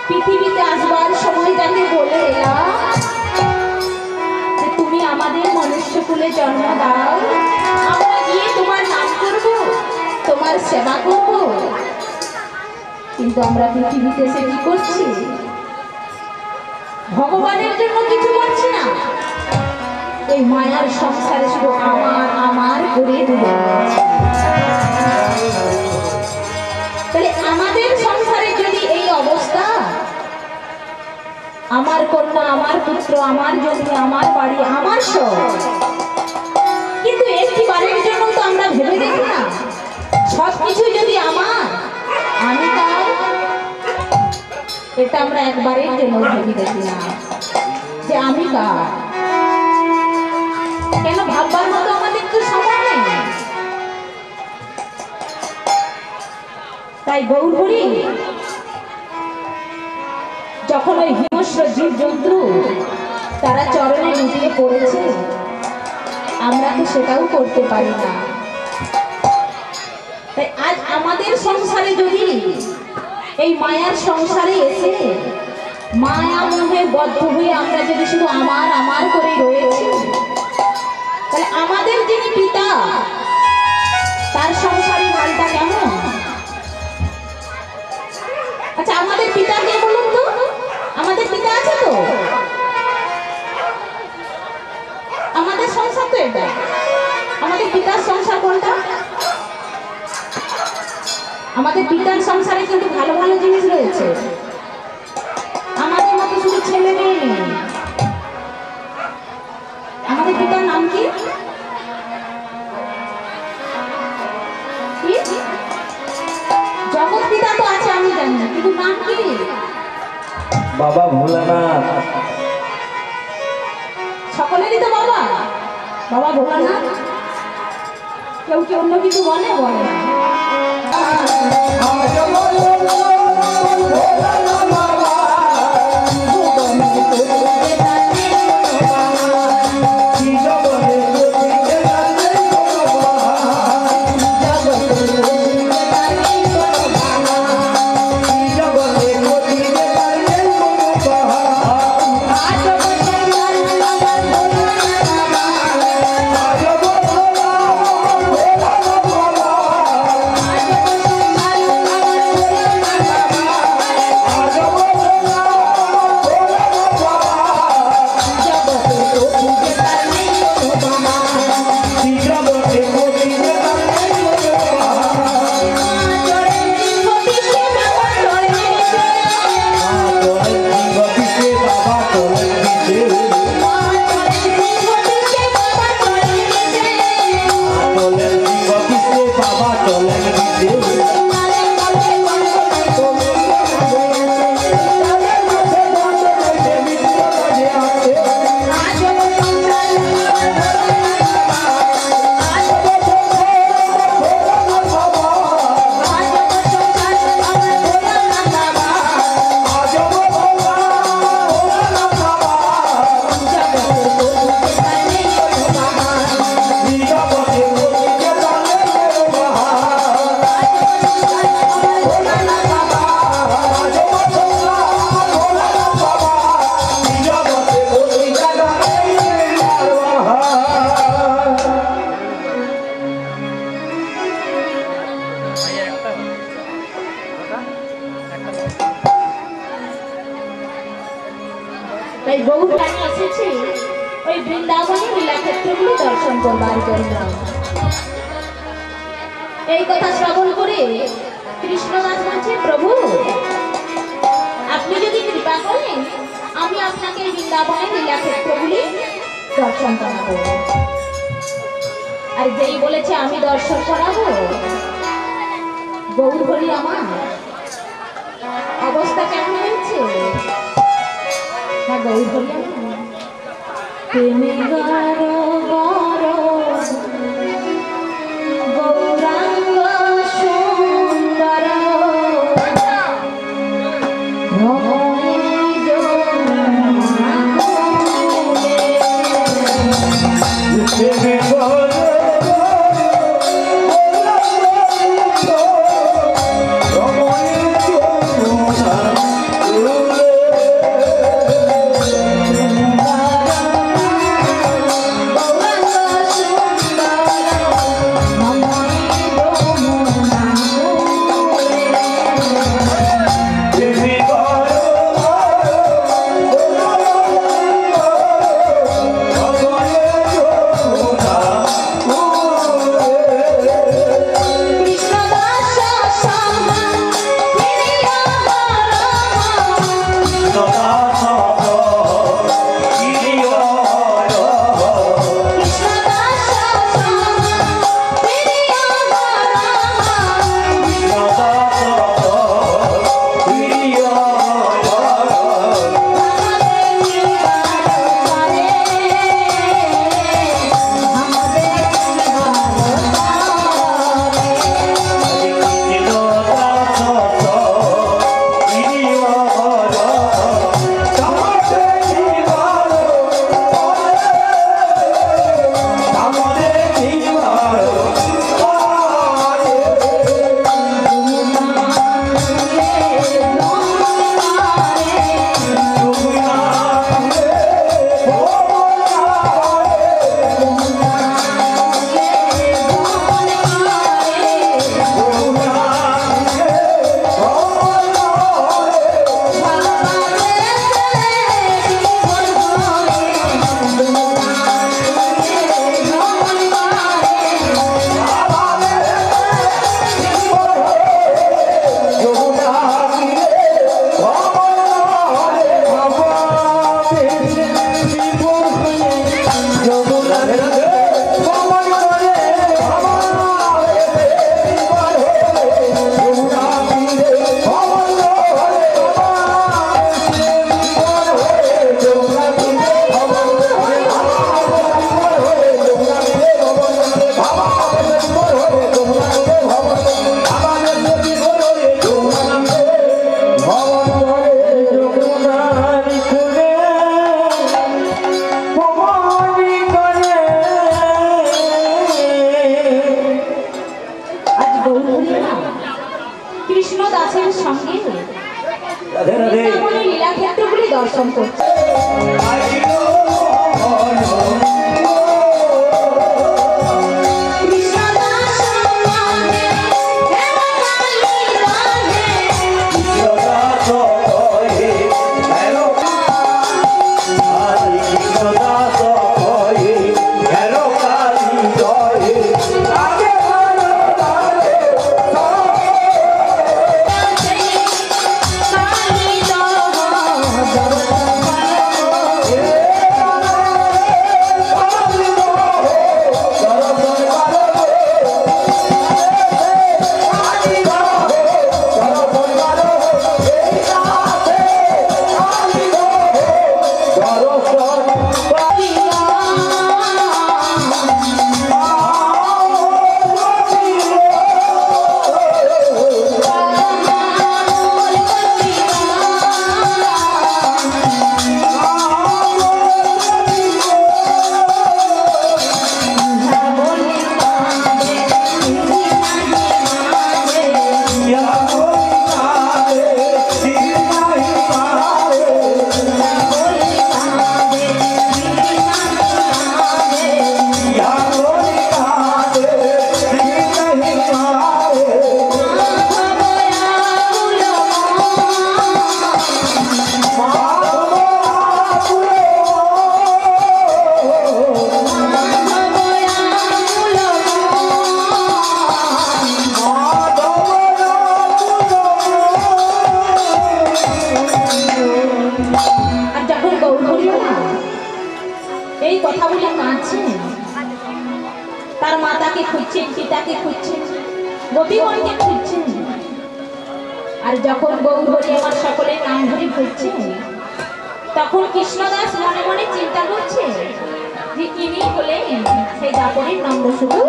পৃথিবীতে আসবার সময়টাকে বলে এলাম যে তুমি আমাদের মনুষ্যকুলে জন্ম দাও, আমরা গিয়ে তোমার নাম করব, তোমার সেবা করব। কিন্তু আমরা পৃথিবীতে এসে কি করছি? ভগবানের জন্য কিছু করছি না, এই মায়ার সংসারে শুধু আমার আমার করে ডুবে যাচ্ছি। তাহলে আমাদের সংসারে যদি এই অবস্থা, আমার কন্যা, আমার পুত্র, আমার জমি, আমার বাড়ি, আমার সব, কিন্তু একটি বারের জন্য তো আমরা ভেবে দেখি না সবকিছু যদি আমার, আমি তাই, এটা আমরা একবারের জন্য ভেবে দেখি না যে আমি কার। কেন ভাববার মতো আমাদের তো সময় নেই। তাই গৌর হরি যখন ওই হিংস্র জীবজন্তু তারা চরণে লুটিয়ে পড়েছে, আমরা তো সেটাও করতে পারি না। তাই আজ আমাদের সংসারে যদি এই মায়ার সংসারে এসে মায়া মোহে বদ্ধ হয়ে আমরা যদি শুধু আমার আমার করে রয়েছি, তাহলে আমাদের যিনি পিতা তার সংসারের হালটা কেমন? আচ্ছা, আমাদের পিতা কে বলুন তো? আমাদের পিতা আছে তো? আমাদের সংসার তো এটা, আমাদের পিতার সংসার কোনটা? আমাদের পিতার সংসারে কিন্তু ভালো ভালো জিনিস রয়েছে, আমাদের মতো শুধু ছেলে মেয়ে নেই। আমাদের পিতার নাম কি? জগৎ পিতা তো আছে আমি জানি, কিন্তু নাম কি? বাবা ভোলানাথ। সকলেরই তো বাবা, বাবা ভোলানাথ। কেউ কি অন্য কিছু বলে? বলে না। তাই বহু প্রাণী এসেছে ওই বৃন্দাবনে লীলাক্ষেত্রগুলি দর্শন করবার জন্য। এই কথা শ্রবণ করে কৃষ্ণদাস বলছে, প্রভু আপনি যদি কৃপা করেন আমি আপনাকে বৃন্দাবনের লীলাক্ষেত্রগুলি দর্শন করাবো। আর যেই বলেছে আমি দর্শন করাবো, গৌর হরি আমার অবস্থা কেমন হয়েছে? না গৌর হরি প্রেমে গর গর গৌরাঙ্গ সুন্দর Oh কৃষ্ণ দাসের সঙ্গে লীলা ক্ষেত্রগুলি দর্শন করছে। এই কথাগুলো কাঁদছেন, তার মাতাকে খুঁজছেন, পিতাকে খুঁজছেন, গোপীগণকে খুঁজছেন। আর যখন গৌরহরি আমার সকলের নাম ধরে খুঁজছেন, তখন কৃষ্ণদাস মনে মনে চিন্তা করছে যে ইনি হলেন সেই দাপরের নন্দশুধু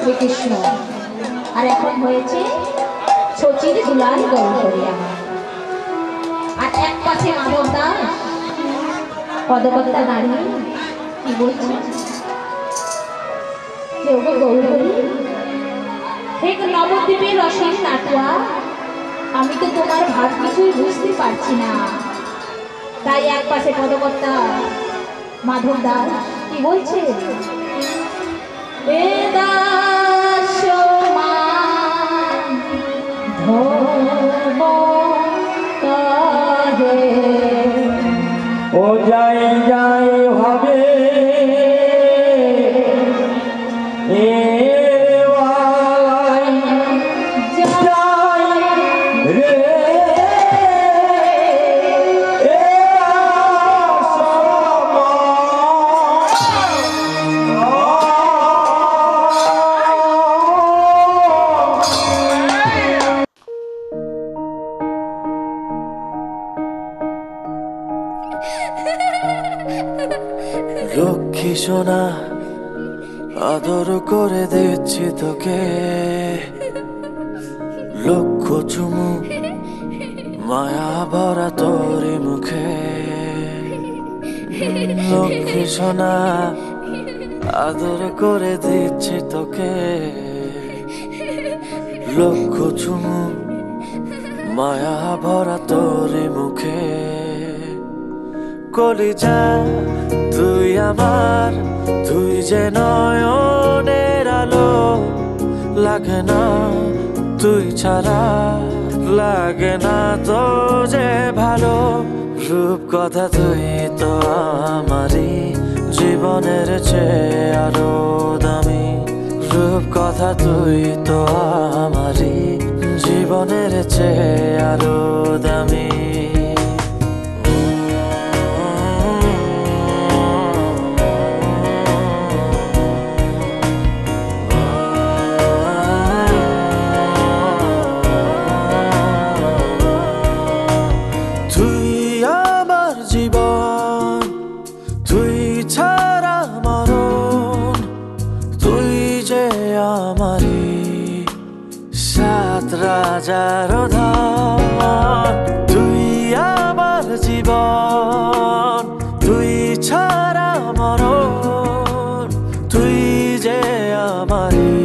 শ্রীকৃষ্ণ, আর এখন হয়েছে শচীর দুলাল গৌরহরি আমার। আর এক পাশে মাধব দাস পদকর্তা দাঁড়িয়ে কি বলছে, গৌরহরি হে নবদ্বীপের রসের নাটুয়া, আমি তো তোমার ভাব কিছুই বুঝতে পারছি না। তাই এক পাশে পদকর্তা মাধব দাস কি বলছে, এ দাস মান ধর্ম যাই যাই ভাবে এ ওয়ালাই যাই রে লক্ষ্মী সোনা আদর করে দিচ্ছি তোকে, লক্ষ চুমু মায়া ভরা তোরি মুখে। লক্ষ্মী সোনা আদর করে দিচ্ছি তোকে, লক্ষ চুমু মায়া ভরা তোরি মুখে। কলিজা তুই আমার, তুই যে নয়নের আলো, লাগে না তুই ছাড়া, লাগে না তো যে ভালো। রূপ কথা তুই তো আমারই জীবনের চেয়ে আরো দামি, রূপ কথা তুই তো আমারই জীবনের চেয়ে আরো দামি। রাজার ধন তুই আমার জীবন, তুই ছাড়া মরণ, তুই যে আমারি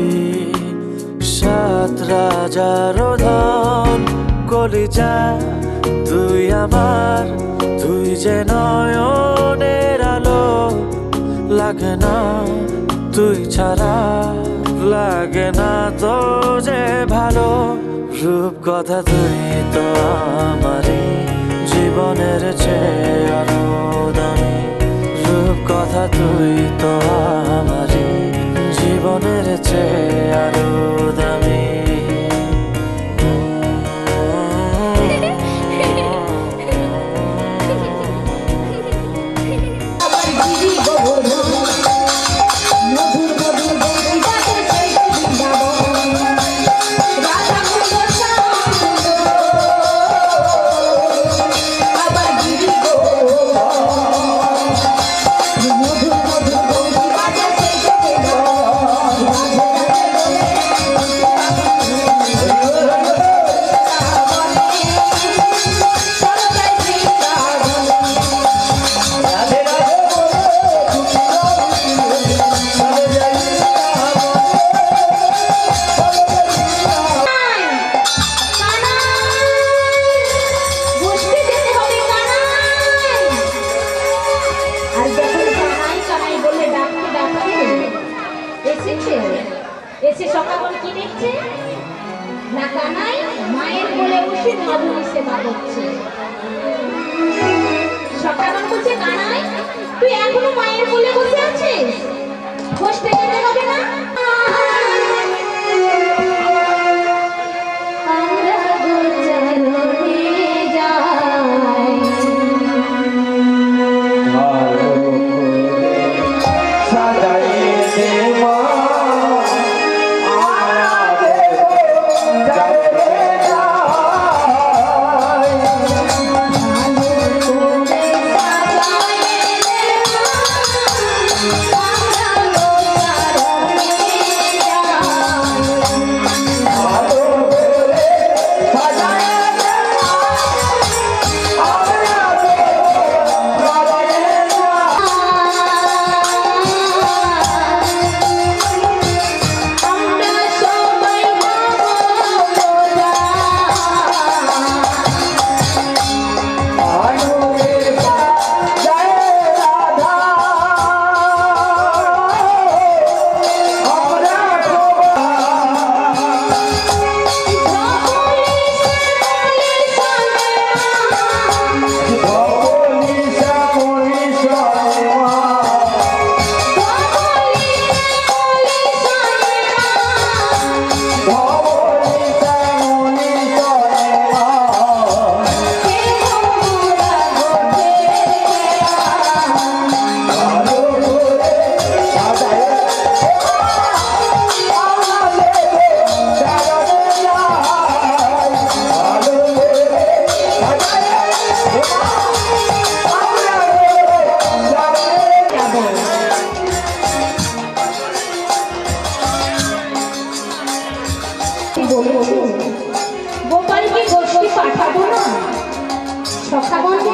সাত রাজার ধন। কলিজা তুই আমার, তুই যে নয়নের আলো, লাগে না তুই ছাড়া, লাগে না তো যে ভালো। রূপ কথা তুই তো আমারই জীবনের চেয়ে আরো দামি, রূপ কথা তুই তো আমারই জীবনের চেয়ে আরো দামি। মধুর মধুর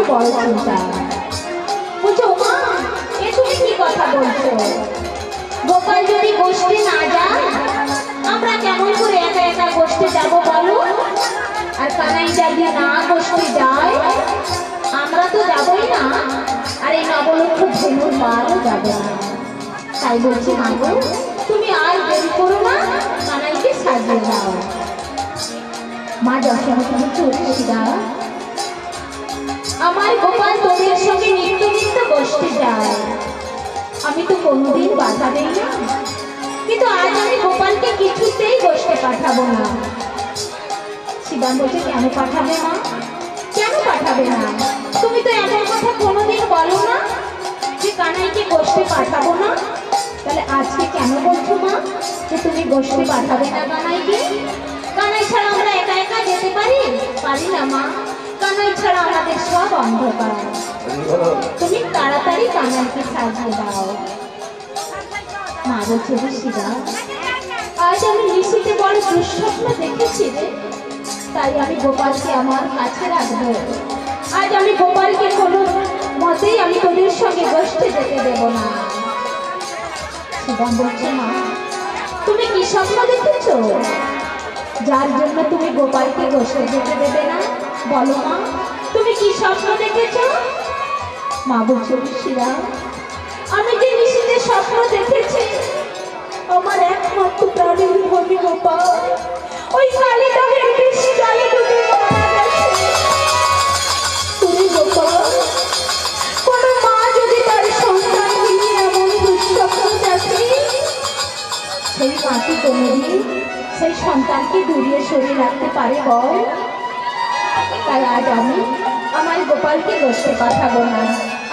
বড় চিন্তা। বলছো মা, এ তুমি কি কথা বলছো? গোপাল যদি গোষ্ঠী না যায়, আমরা কেমন করে একা একা গোষ্ঠী যাব বলো? আর কানাই যদি না গোষ্ঠী যায়, আমরা তো যাবই না, আর এই নবলক্ষ ধনুর পারও যাবে না। তাই বলছি মা গো, তুমি আর দেরি করো না, কানাইকে সাজিয়ে দাও। মা যশোমতী চলছিরা, আমার গোপাল তোদের সঙ্গে নিত্য নিত্য গোষ্ঠী যায়, আমি তো কোনোদিন বাধা দেই না, কিন্তু আজ আমি গোপালকে কিছুতেই গোষ্ঠী পাঠাবো না। শিবা বলছে কেন পাঠাবে মা? কেন পাঠাবে না? তুমি তো এমন কথা কোনোদিন বলো না যে কানাইকে গোষ্ঠী পাঠাবো না, তাহলে আজকে কেন বলছো মা যে তুমি গোষ্ঠী পাঠাবে না কানাইকে? কানাই ছাড়া আমরা একা একা যেতে পারি? পারি না মা, কানাই ছাড়া আমাদের সব অন্ধকার। তুমি তাড়াতাড়ি কানাইকে সাজিয়ে দাও। মা বলছে শিবা, আজ আমি নিশিতে বড় দুঃস্বপ্ন দেখেছি রে, তাই আমি গোপালকে আমার কাছে রাখবো। আজ আমি গোপালকে কোনো মতেই আমি তোদের সঙ্গে গোষ্ঠী যেতে দেব না। শিবা বলছে মা, তুমি কি স্বপ্ন দেখেছো যার জন্য তুমি গোপালকে গোষ্ঠী যেতে দেবে না? বলো মা, তুমি কি স্বপ্ন দেখেছো? মা বলছে শিবা, আমি যে নিশিতে স্বপ্ন দেখেছি, আমার একমাত্র প্রাণীর ভূমি গোপাল ওই কালিদাহের বৃষ্টি জলে ডুবে মারা গেছে। তুমি গোপাল, কোন মা যদি তার সন্তান নিয়ে এমন দুঃস্বপ্ন দেখে, সেই মাটি কোনোদিন সেই সন্তানকে দূরিয়ে সরিয়ে রাখতে পারে বল? তাই আজ আমি আমার গোপালকে গোষ্ঠী পাঠাবো না,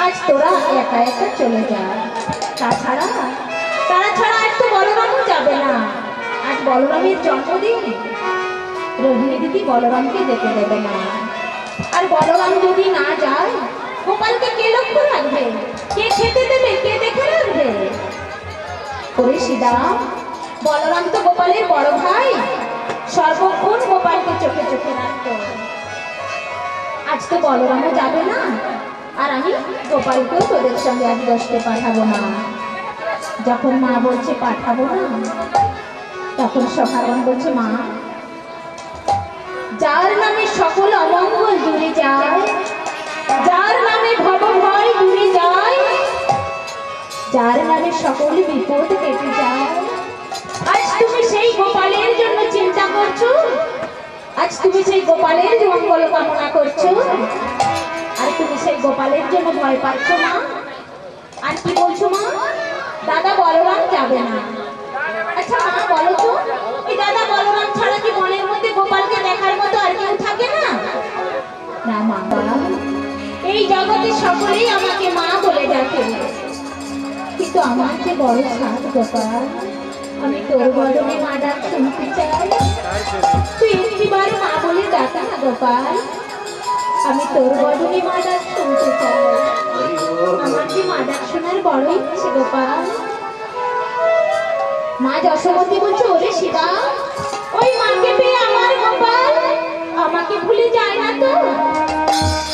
আজ তোরা একা একা চলে যা। তারা ছাড়া আজ তো বলরামও যাবে না, আজ বলরামের জন্মদিন, রোহিণী দিদি বলরামকে যেতে দেবে না। আর বলরাম যদি না যায়, গোপালকে কে লক্ষ্য রাখবে? কে খেতে দেবে? কে দেখে রাখবে? ওরে সীতারাম, বলরাম তো গোপালের বড় ভাই, সর্বক্ষণ গোপালকে চোখে চোখে রাখতো। আজ তো বলরামও যাবে না, আর আমি গোপালকেও তোদের সঙ্গে আজ গোষ্ঠী পাঠাবো না। যখন মা বলছে পাঠাবো না, তখন সখাগণ বলছে মা, যার নামে সকল অমঙ্গল দূরে যায়, যার নামে ভবভয় দূরে যায়, যার নামে সকল বিপদ কেটে যায়, আজ তুমি সেই গোপালের জন্য চিন্তা করছো, আজ তুমি সেই গোপালের মঙ্গল কামনা করছো, আর তুমি সেই গোপালের জন্য ভয় পাচ্ছ না। আর কি বলছো মা? দাদা বলরাম যাবে না। আচ্ছা মা বলো তো, এই দাদা বলরাম ছাড়া কি মনের মধ্যে গোপালকে দেখার মতো আর কেউ থাকে না? না মা, এই জগতে সকলেই আমাকে মা বলে ডাকে, কিন্তু আমার যে বড় সাথ গোপাল, আমি তোর বদনে মা ডাক শুনতে চাই। তুই একটিবার মা বলে ডাকা না গোপাল, আমি তোর বদনে মা ডাক শুনতে চাই। আমার যে মা ডাক শোনার বড় ইচ্ছে গোপাল। মা যশোমতী বলছে ওরে শিবা, ওই মাকে পেয়ে আমার গোপাল আমাকে ভুলে যায় না তো?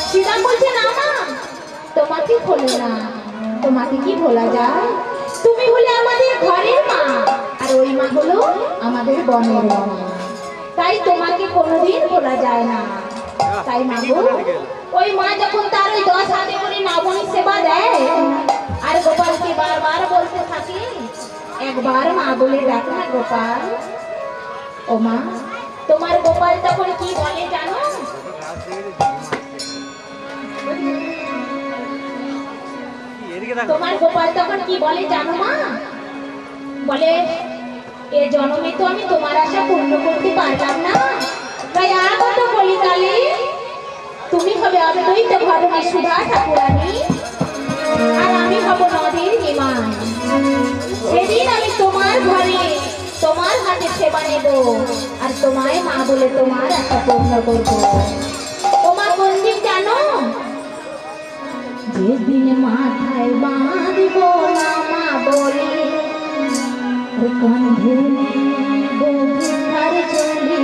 শিবা বলছে না মা, তোমাকে ভোলে না, তোমাকে কি ভোলা যায়? তুমি হলে আমাদের ঘরের মা, আর ওই মা হলো আমাদের বনের মা, তাই তোমাকে কোনোদিন ভোলা যায় না। তাই মা গো, ওই মা যখন তার ওই 10 হাতে করে নবনী সেবা দেয়, আর গোপালকে বারবার বলতে থাকে একবার মা বলে ডাক না গোপাল। ও মা, তোমার গোপাল তখন কি বলে জানো? তোমার গোপাল তখন কি বলে জানো মা? বলে এ জন্মে তো আমি তোমার আশা পূর্ণ করতে পারলাম না, তাই আগত বলি কালে তুমি হবে অদ্বৈত ভরণী সুধা ঠাকুরানী, আর আমি হব নদীর নিমাই। সেদিন আমি তোমার ঘরে তোমার হাতে সেবা নেব, আর তোমায় মা বলে তোমার আশা পূর্ণ করবো। তোমার কোন দিন জানো? যেদিন মাথায় বাঁধব না মা বলে, কন্ধে নেব ভিক্ষার চলি।